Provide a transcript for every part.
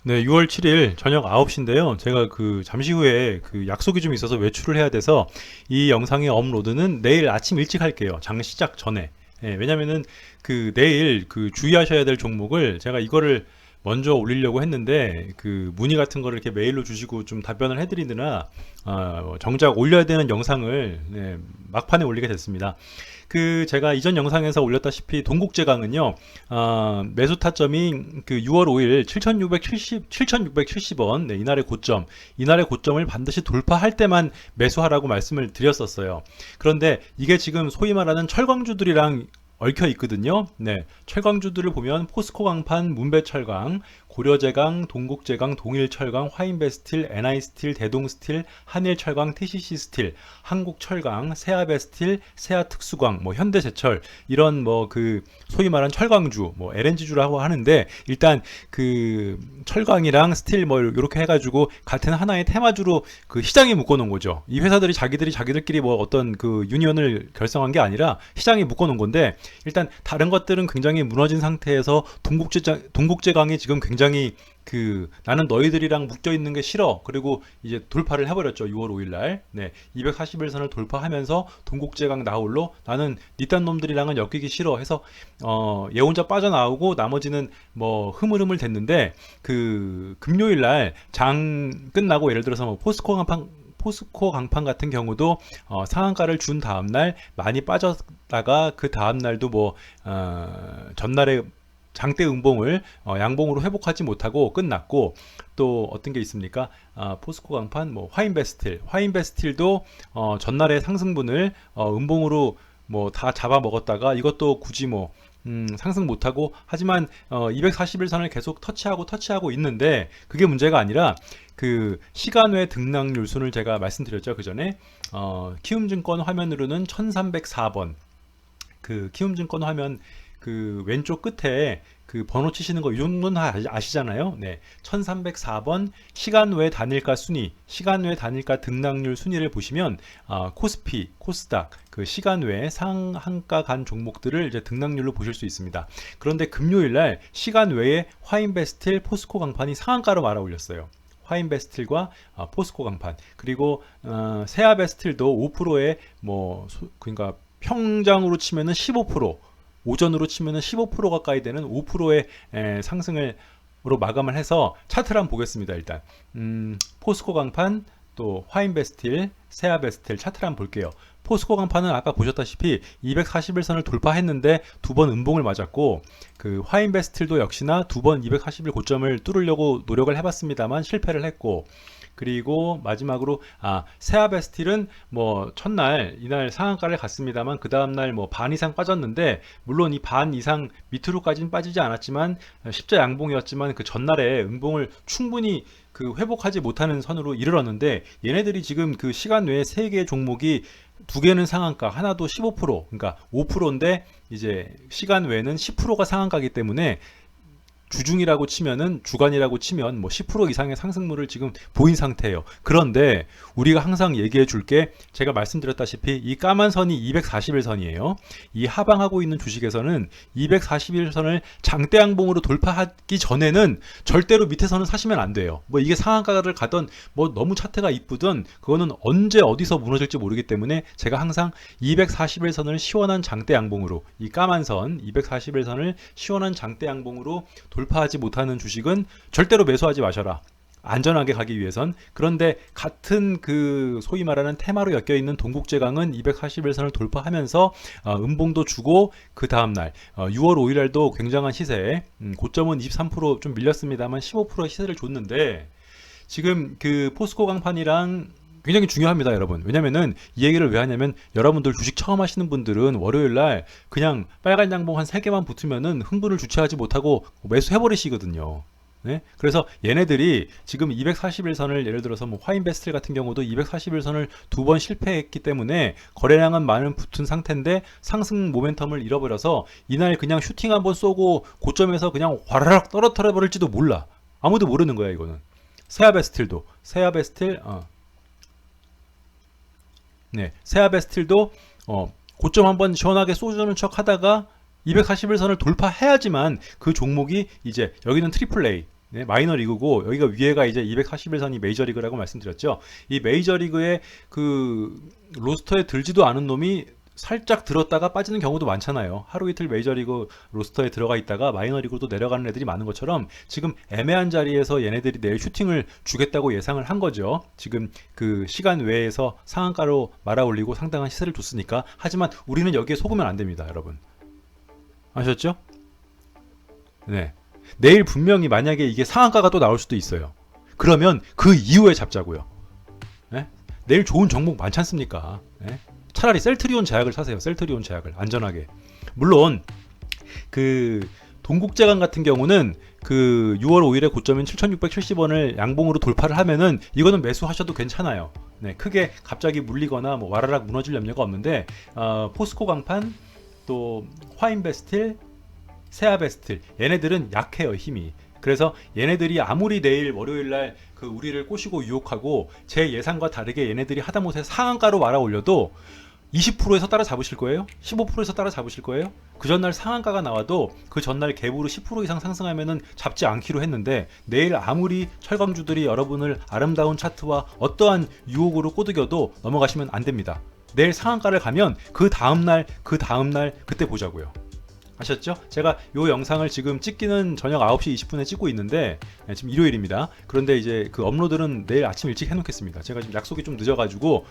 네, 6월 7일 저녁 9시인데요. 제가 잠시 후에 약속이 좀 있어서 외출을 해야 돼서 이 영상의 업로드는 내일 아침 일찍 할게요. 장 시작 전에. 예, 왜냐면은 내일 주의하셔야 될 종목을 제가 이거를 먼저 올리려고 했는데 문의 같은 거를 이렇게 메일로 주시고 좀 답변을 해드리느라 정작 올려야 되는 영상을 막판에 올리게 됐습니다. 제가 이전 영상에서 올렸다시피 동국제강은요, 매수 타점이 6월 5일 7,670원, 네, 이날의 고점을 반드시 돌파할 때만 매수하라고 말씀을 드렸었어요. 그런데 이게 지금 소위 말하는 철광주들이랑 얽혀 있거든요. 네, 철강주들을 보면 포스코 강판, 문배철강, 고려제강, 동국제강, 동일철강, 화인베스틸, NI스틸, 대동스틸, 한일철강, TCC스틸, 한국철강, 세아베스틸, 세아특수광, 현대제철 이런 소위 말하는 철강주, LNG주라고 하는데 일단 철강이랑 스틸 이렇게 해가지고 같은 하나의 테마주로 시장에 묶어놓은 거죠. 이 회사들이 자기들끼리 어떤 유니언을 결성한 게 아니라 시장에 묶어놓은 건데 일단 다른 것들은 굉장히 무너진 상태에서 동국제강이 지금 굉장히 나는 너희들이랑 묶여 있는 게 싫어. 그리고 이제 돌파를 해버렸죠. 6월 5일날. 네, 241선을 돌파하면서 동국제강 나홀로 나는 니딴 놈들이랑은 엮이기 싫어 해서 얘 혼자 빠져나오고 나머지는 흐물흐물 됐는데 금요일날 장 끝나고 예를 들어서 포스코 강판 같은 경우도 상한가를 준 다음날 많이 빠졌다가 그 다음날도 전날에 장대 음봉을 양봉으로 회복하지 못하고 끝났고 또 어떤 게 있습니까? 포스코 강판, 화인베스틸도 전날의 상승분을 음봉으로 다 잡아먹었다가 이것도 굳이 상승 못하고 하지만 241선을 계속 터치하고 있는데 그게 문제가 아니라 시간 외 등락률 순을 제가 말씀드렸죠. 그 전에 키움증권 화면으로는 1304번 키움증권 화면 왼쪽 끝에 번호 치시는 거 이 정도는 다 아시잖아요. 네. 1304번 시간 외 단일가 순위, 시간 외 단일가 등락률 순위를 보시면 코스피, 코스닥 시간 외 상한가 간 종목들을 이제 등락률로 보실 수 있습니다. 그런데 금요일 날 시간 외에 화인베스틸, 포스코 강판이 상한가로 말아 올렸어요. 화인베스틸과 포스코 강판 그리고 세아베스틸도 5%의 그러니까 평장으로 치면은 15% 오전으로 치면은 15% 가까이 되는 5%의 상승으로 마감을 해서 차트를 한번 보겠습니다. 일단 포스코 강판 또 화인베스틸, 세아베스틸 차트를 한번 볼게요. 포스코 강판은 아까 보셨다시피 241선을 돌파했는데 두 번 음봉을 맞았고 화인베스틸도 역시나 두 번 241 고점을 뚫으려고 노력을 해봤습니다만 실패를 했고 그리고 마지막으로 세아베스틸은 첫날 이날 상한가를 갔습니다만 그 다음날 반 이상 빠졌는데 물론 이 반 이상 밑으로까지는 빠지지 않았지만 십자 양봉이었지만 그 전날에 음봉을 충분히 회복하지 못하는 선으로 이르렀는데 얘네들이 지금 시간 외에 3개의 종목이 2개는 상한가, 하나도 15%, 그러니까 5%인데 이제 시간 외에는 10%가 상한가이기 때문에 주중이라고 치면은 주간이라고 치면 10% 이상의 상승률을 지금 보인 상태예요. 그런데 우리가 항상 얘기해 줄게 제가 말씀드렸다시피 이 까만 선이 241선이에요. 이 하방하고 있는 주식에서는 241선을 장대 양봉으로 돌파하기 전에는 절대로 밑에서는 사시면 안 돼요. 이게 상한가를 가던 너무 차트가 이쁘든 그거는 언제 어디서 무너질지 모르기 때문에 제가 항상 241선을 시원한 장대 양봉으로 이 까만 선 241선을 시원한 장대 양봉으로 돌파하지 못하는 주식은 절대로 매수하지 마셔라. 안전하게 가기 위해선. 그런데 같은 소위 말하는 테마로 엮여 있는 동국제강은 241선을 돌파하면서 음봉도 주고 그 다음날 6월 5일날도 굉장한 시세, 고점은 23%좀 밀렸습니다만 15% 시세를 줬는데 지금 포스코 강판이랑 굉장히 중요합니다, 여러분. 왜냐면은 이 얘기를 왜 하냐면 여러분들 주식 처음 하시는 분들은 월요일날 그냥 빨간 양봉 한 3개만 붙으면은 흥분을 주체하지 못하고 매수해버리시거든요. 네? 그래서 얘네들이 지금 241선을 예를 들어서 화인베스틸 같은 경우도 241선을 2번 실패했기 때문에 거래량은 많은 붙은 상태인데 상승 모멘텀을 잃어버려서 이날 그냥 슈팅 한번 쏘고 고점에서 그냥 화라락 떨어뜨려 버릴지도 몰라. 아무도 모르는 거야, 이거는. 세아베스틸도 세아베스틸도 고점 한번 시원하게 쏘주는 척 하다가 241선을 돌파해야지만 그 종목이 이제 여기는 트리플 A 네, 마이너리그고 여기가 위에가 이제 241선이 메이저리그라고 말씀드렸죠. 이 메이저리그의 그 로스터에 들지도 않은 놈이 살짝 들었다가 빠지는 경우도 많잖아요. 하루 이틀 메이저리그 로스터에 들어가 있다가 마이너리그로 내려가는 애들이 많은 것처럼 지금 애매한 자리에서 얘네들이 내일 슈팅을 주겠다고 예상을 한 거죠. 지금 그 시간 외에서 상한가로 말아 올리고 상당한 시세를 줬으니까. 하지만 우리는 여기에 속으면 안 됩니다, 여러분. 아셨죠? 네. 내일 분명히 만약에 이게 상한가가 또 나올 수도 있어요. 그러면 그 이후에 잡자고요. 네? 내일 좋은 종목 많지 않습니까? 네? 차라리 셀트리온 제약을 사세요. 셀트리온 제약을 안전하게. 물론 그 동국제강 같은 경우는 그 6월 5일에 고점인 7,670원을 양봉으로 돌파를 하면은 이거는 매수하셔도 괜찮아요. 네, 크게 갑자기 물리거나 뭐 와라락 무너질 염려가 없는데 포스코 강판 또 화인베스틸 세아베스틸 얘네들은 약해요, 힘이. 그래서 얘네들이 아무리 내일 월요일날 그 우리를 꼬시고 유혹하고 제 예상과 다르게 얘네들이 하다못해 상한가로 말아 올려도 20%에서 따라잡으실 거예요? 15%에서 따라잡으실 거예요? 그 전날 상한가가 나와도 그 전날 갭으로 10% 이상 상승하면은 잡지 않기로 했는데 내일 아무리 철강주들이 여러분을 아름다운 차트와 어떠한 유혹으로 꼬드겨도 넘어가시면 안 됩니다. 내일 상한가를 가면 그 다음날 그때 보자고요. 아셨죠? 제가 요 영상을 지금 찍기는 저녁 9시 20분에 찍고 있는데 지금 일요일입니다. 그런데 이제 그 업로드는 내일 아침 일찍 해놓겠습니다. 제가 지금 약속이 좀 늦어가지고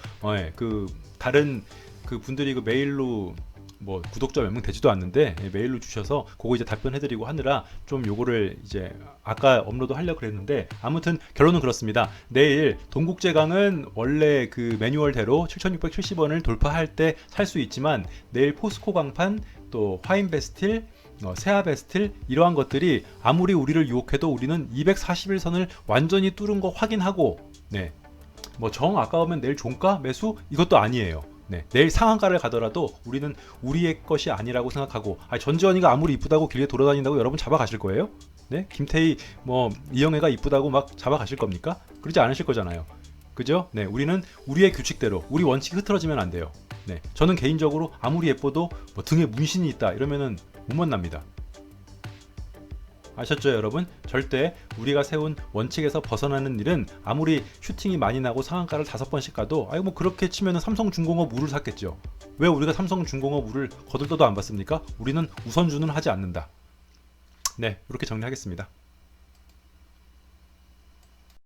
그 다른 그 분들이 그 메일로 뭐 구독자 몇 명 되지도 않는데 메일로 주셔서 그거 이제 답변해드리고 하느라 좀 요거를 이제 아까 업로드 하려고 그랬는데 아무튼 결론은 그렇습니다. 내일 동국제강은 원래 그 매뉴얼대로 7,670원을 돌파할 때 살 수 있지만 내일 포스코 강판 또 화인베스틸 세아베스틸 이러한 것들이 아무리 우리를 유혹해도 우리는 241선을 완전히 뚫은 거 확인하고 네. 뭐 정 아까우면 내일 종가 매수 이것도 아니에요. 네, 내일 상한가를 가더라도 우리는 우리의 것이 아니라고 생각하고 전지현이가 아무리 이쁘다고 길에 돌아다닌다고 여러분 잡아가실 거예요? 네, 김태희 뭐 이영애가 이쁘다고 막 잡아가실 겁니까? 그러지 않으실 거잖아요. 그죠? 네, 우리는 우리의 규칙대로 우리 원칙이 흐트러지면 안 돼요. 네, 저는 개인적으로 아무리 예뻐도 뭐 등에 문신이 있다 이러면은 못 만납니다. 아셨죠, 여러분? 절대 우리가 세운 원칙에서 벗어나는 일은 아무리 슈팅이 많이 나고 상한가를 5번씩 가도 뭐 그렇게 치면은 삼성중공업 물을 샀겠죠. 왜 우리가 삼성중공업 물을 거들떠도 안 받습니까? 우리는 우선주는 하지 않는다. 네, 이렇게 정리하겠습니다.